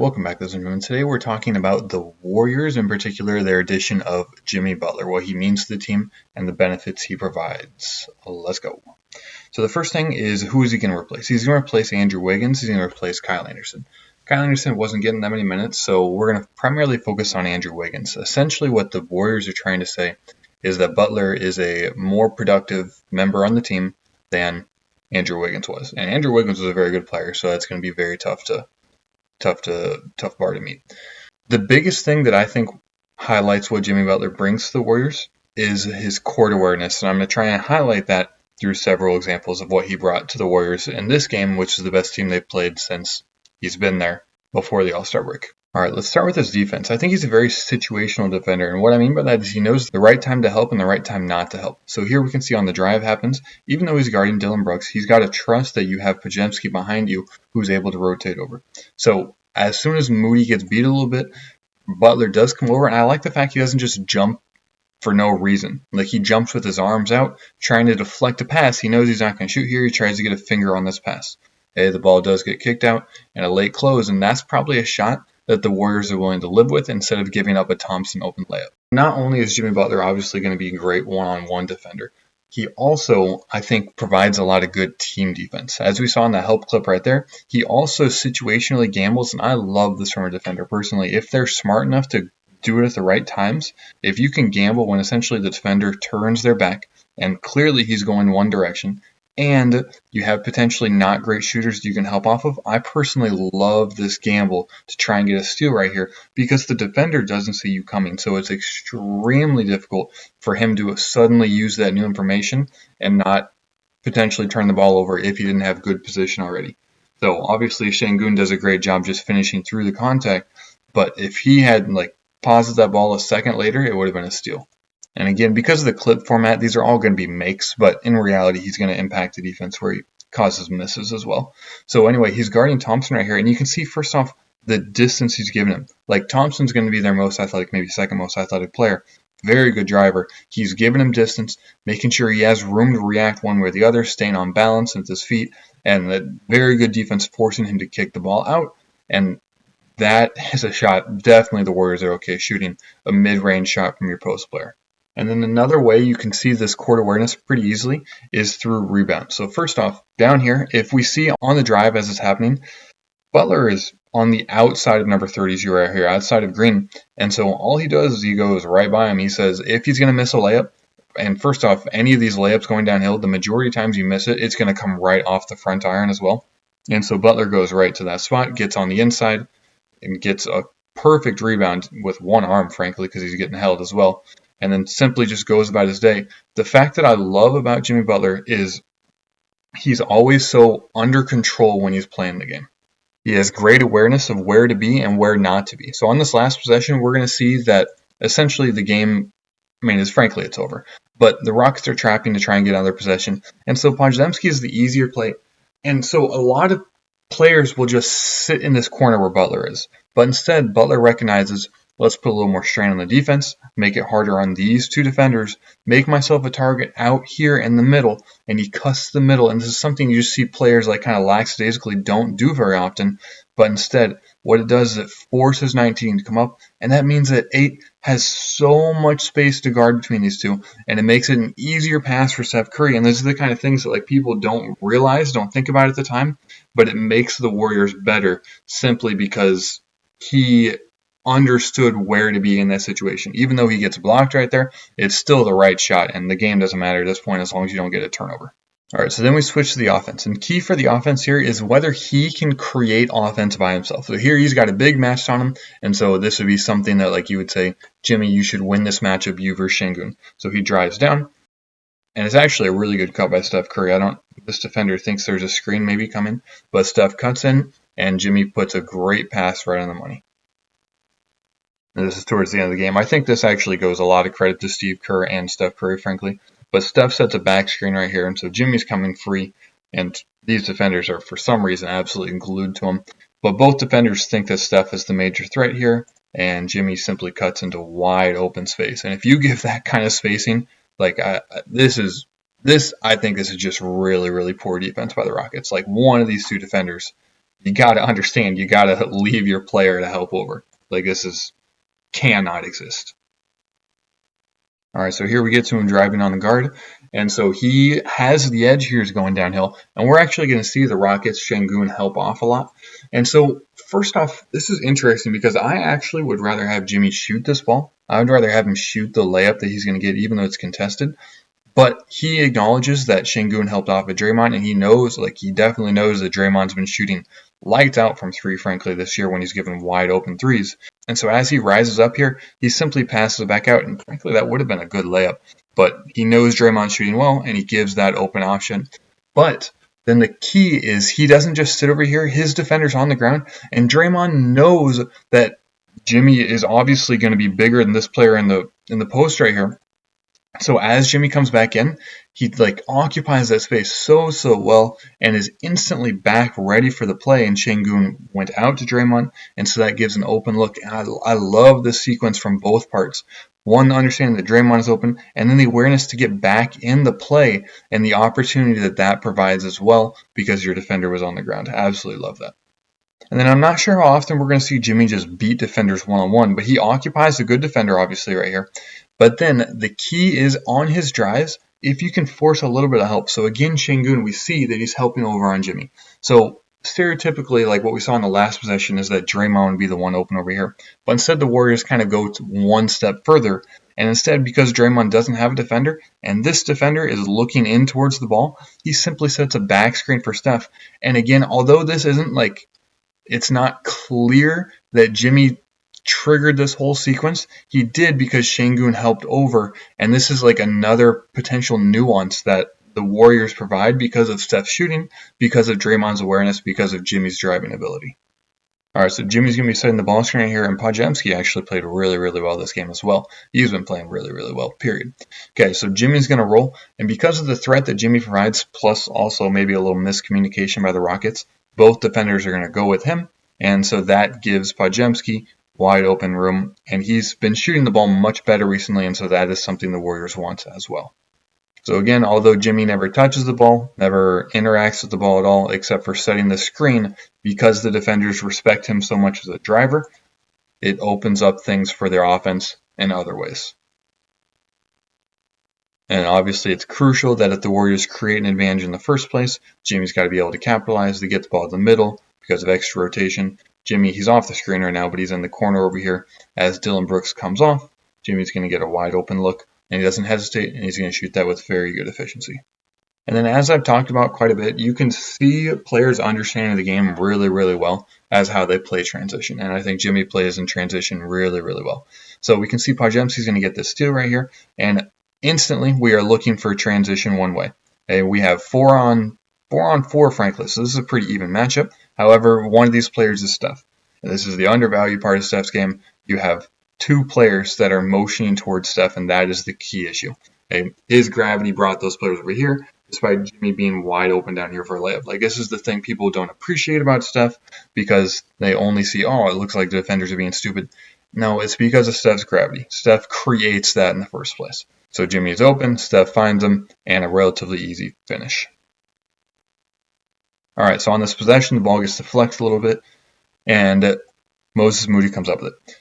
Welcome back, ladies and gentlemen. Today we're talking about the Warriors, in particular their addition of Jimmy Butler, what he means to the team, and the benefits he provides. Let's go. So the first thing is, who is he going to replace? He's going to replace Andrew Wiggins. He's going to replace Kyle Anderson. Kyle Anderson wasn't getting that many minutes, so we're going to primarily focus on Andrew Wiggins. Essentially what the Warriors are trying to say is that Butler is a more productive member on the team than Andrew Wiggins was. And Andrew Wiggins was a very good player, so that's going to be very tough bar to meet. The biggest thing that I think highlights what Jimmy Butler brings to the Warriors is his court awareness, and I'm going to try and highlight that through several examples of what he brought to the Warriors in this game, which is the best team they've played since he's been there before the All-Star break. All right, let's start with his defense. I think he's a very situational defender, and what I mean by that is he knows the right time to help and the right time not to help. So here we can see on the drive happens, even though he's guarding Dillon Brooks, he's got to trust that you have Podziemski behind you who's able to rotate over. So as soon as Moody gets beat a little bit, Butler does come over, and I like the fact he doesn't just jump for no reason. Like, he jumps with his arms out, trying to deflect a pass. He knows he's not going to shoot here. He tries to get a finger on this pass. The ball does get kicked out, and a late close, and that's probably a shot that the Warriors are willing to live with instead of giving up a Thompson open layup. Not only is Jimmy Butler obviously going to be a great one-on-one defender, he also, I think, provides a lot of good team defense. As we saw in the help clip right there, he also situationally gambles, and I love this from a defender personally. If they're smart enough to do it at the right times, if you can gamble when essentially the defender turns their back, and clearly he's going one direction, and you have potentially not great shooters you can help off of, I personally love this gamble to try and get a steal right here because the defender doesn't see you coming. So it's extremely difficult for him to suddenly use that new information and not potentially turn the ball over if he didn't have good position already. So obviously Şengün does a great job just finishing through the contact, but if he had paused that ball a second later, it would have been a steal. And again, because of the clip format, these are all going to be makes, but in reality, he's going to impact the defense where he causes misses as well. So anyway, he's guarding Thompson right here, and you can see first off the distance he's given him. Like, Thompson's going to be their most athletic, maybe second most athletic player. Very good driver. He's giving him distance, making sure he has room to react one way or the other, staying on balance with his feet, and that very good defense forcing him to kick the ball out. And that is a shot definitely the Warriors are okay shooting, a mid-range shot from your post player. And then another way you can see this court awareness pretty easily is through rebounds. So first off, down here, if we see on the drive as it's happening, Butler is on the outside of number 30s right here, outside of Green. And so all he does is he goes right by him. He says if he's going to miss a layup, and first off, any of these layups going downhill, the majority of times you miss it, it's going to come right off the front iron as well. And so Butler goes right to that spot, gets on the inside, and gets a perfect rebound with one arm, frankly, because he's getting held as well. And then simply just goes about his day. The fact that I love about Jimmy Butler is he's always so under control when he's playing the game. He has great awareness of where to be and where not to be. So on this last possession, we're going to see that essentially the game, frankly, it's over. But the Rockets are trapping to try and get out of their possession. And so Podziemski is the easier play. And so a lot of players will just sit in this corner where Butler is. But instead, Butler recognizes, let's put a little more strain on the defense, make it harder on these two defenders, make myself a target out here in the middle, and he cuts the middle. And this is something you just see players kind of lackadaisically don't do very often. But instead, what it does is it forces 19 to come up, and that means that 8 has so much space to guard between these two, and it makes it an easier pass for Steph Curry. And these are the kind of things that people don't realize, don't think about at the time, but it makes the Warriors better simply because he understood where to be in that situation. Even though he gets blocked right there, it's still the right shot, and the game doesn't matter at this point as long as you don't get a turnover. All right, so then we switch to the offense. And key for the offense here is whether he can create offense by himself. So here he's got a big match on him, and so this would be something that you would say, Jimmy, you should win this matchup, you versus Şengün. So he drives down, and it's actually a really good cut by Steph Curry. This defender thinks there's a screen maybe coming, but Steph cuts in, and Jimmy puts a great pass right on the money. And this is towards the end of the game. I think this actually goes a lot of credit to Steve Kerr and Steph Curry, frankly. But Steph sets a back screen right here, and so Jimmy's coming free, and these defenders are, for some reason, absolutely glued to him. But both defenders think that Steph is the major threat here, and Jimmy simply cuts into wide open space. And if you give that kind of spacing, I think this is just really, really poor defense by the Rockets. One of these two defenders you got to understand, you got to leave your player to help over. Like, cannot exist. All right, so here we get to him driving on the guard. And so he has the edge here is going downhill. And we're actually going to see the Rockets' Şengün help off a lot. And so first off, this is interesting because I actually would rather have Jimmy shoot this ball. I would rather have him shoot the layup that he's going to get, even though it's contested. But he acknowledges that Şengün helped off at Draymond, and he knows, like, he definitely knows that Draymond's been shooting lights out from three, frankly, this year when he's given wide open threes. And so as he rises up here, he simply passes it back out, and frankly, that would have been a good layup. But he knows Draymond's shooting well, and he gives that open option. But then the key is he doesn't just sit over here. His defender's on the ground, and Draymond knows that Jimmy is obviously going to be bigger than this player in the post right here. So as Jimmy comes back in, he like occupies that space so well and is instantly back ready for the play. And Şengün went out to Draymond, and so that gives an open look. And I love this sequence from both parts. One, understanding that Draymond is open, and then the awareness to get back in the play and the opportunity that provides as well because your defender was on the ground. I absolutely love that. And then I'm not sure how often we're going to see Jimmy just beat defenders one-on-one, but he occupies a good defender, obviously, right here. But then the key is on his drives, if you can force a little bit of help. So again, Şengün, we see that he's helping over on Jimmy. So stereotypically, like what we saw in the last possession, is that Draymond would be the one open over here. But instead, the Warriors kind of go one step further. And instead, because Draymond doesn't have a defender, and this defender is looking in towards the ball, he simply sets a back screen for Steph. And again, although this isn't like, it's not clear that Jimmy triggered this whole sequence, he did because Şengün helped over, and this is like another potential nuance that the Warriors provide because of Steph's shooting, because of Draymond's awareness, because of Jimmy's driving ability. All right, so Jimmy's going to be setting the ball screen here, and Podziemski actually played really well this game as well. He's been playing really well, period. Okay, so Jimmy's going to roll, and because of the threat that Jimmy provides, plus also maybe a little miscommunication by the Rockets, both defenders are going to go with him, and so that gives Podziemski wide open room, and he's been shooting the ball much better recently, and so that is something the Warriors want as well. So again, although Jimmy never touches the ball, never interacts with the ball at all, except for setting the screen, because the defenders respect him so much as a driver, it opens up things for their offense in other ways. And obviously it's crucial that if the Warriors create an advantage in the first place, Jimmy's got to be able to capitalize to get the ball in the middle because of extra rotation. Jimmy, he's off the screen right now, but he's in the corner over here. As Dillon Brooks comes off, Jimmy's going to get a wide open look, and he doesn't hesitate, and he's going to shoot that with very good efficiency. And then as I've talked about quite a bit, you can see players understanding the game really well as how they play transition. And I think Jimmy plays in transition really well. So we can see Podziemski's going to get this steal right here, and instantly we are looking for transition one way. Okay, we have 4 on 4, frankly, so this is a pretty even matchup. However, one of these players is Steph. And this is the undervalued part of Steph's game. You have 2 players that are motioning towards Steph, and that is the key issue. Okay, his gravity brought those players over here, despite Jimmy being wide open down here for a layup. Like, this is the thing people don't appreciate about Steph because they only see, oh, it looks like the defenders are being stupid. No, it's because of Steph's gravity. Steph creates that in the first place. So Jimmy is open, Steph finds him, and a relatively easy finish. All right, so on this possession, the ball gets deflected a little bit, and Moses Moody comes up with it.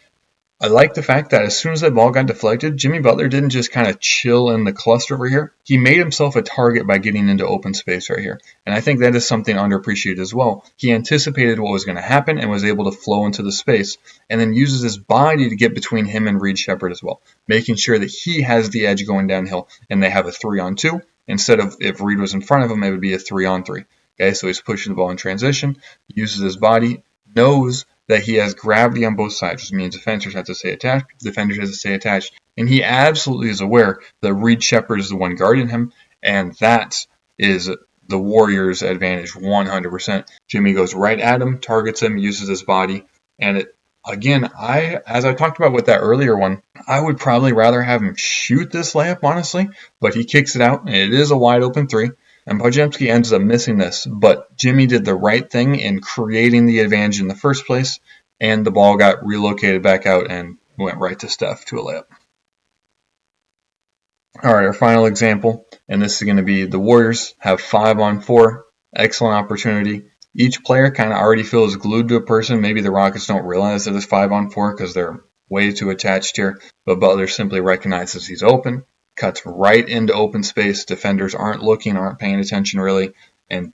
I like the fact that as soon as that ball got deflected, Jimmy Butler didn't just kind of chill in the cluster over here. He made himself a target by getting into open space right here. And I think that is something underappreciated as well. He anticipated what was going to happen and was able to flow into the space, and then uses his body to get between him and Reed Sheppard as well, making sure that he has the edge going downhill, and they have a 3-on-2. Instead of, if Reed was in front of him, it would be a 3-on-3. Okay, so he's pushing the ball in transition, uses his body, knows that he has gravity on both sides, which means defenders have to stay attached, and he absolutely is aware that Reed Sheppard is the one guarding him, and that is the Warriors' advantage 100%. Jimmy goes right at him, targets him, uses his body, and as I talked about with that earlier one, I would probably rather have him shoot this layup, honestly, but he kicks it out, and it is a wide open 3. And Podziemski ends up missing this, but Jimmy did the right thing in creating the advantage in the first place, and the ball got relocated back out and went right to Steph to a layup. All right, our final example, and this is going to be the Warriors have 5-on-4, excellent opportunity, each player kind of already feels glued to a person. Maybe the Rockets don't realize that it's 5-on-4 because they're way too attached here, but Butler simply recognizes he's open, cuts right into open space. Defenders aren't looking, aren't paying attention really, and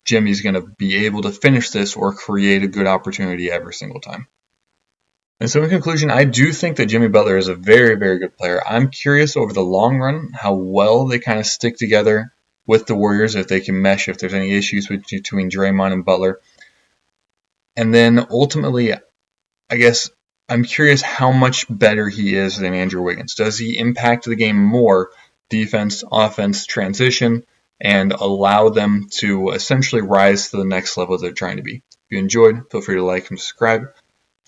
Jimmy's going to be able to finish this or create a good opportunity every single time. And so in conclusion, I do think that Jimmy Butler is a very, very good player. I'm curious over the long run how well they kind of stick together with the Warriors, if they can mesh, if there's any issues between Draymond and Butler. And then ultimately, I guess I'm curious how much better he is than Andrew Wiggins. Does he impact the game more, defense, offense, transition, and allow them to essentially rise to the next level they're trying to be? If you enjoyed, feel free to like and subscribe.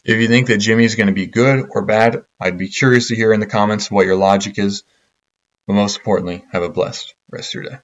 If you think that Jimmy's going to be good or bad, I'd be curious to hear in the comments what your logic is. But most importantly, have a blessed rest of your day.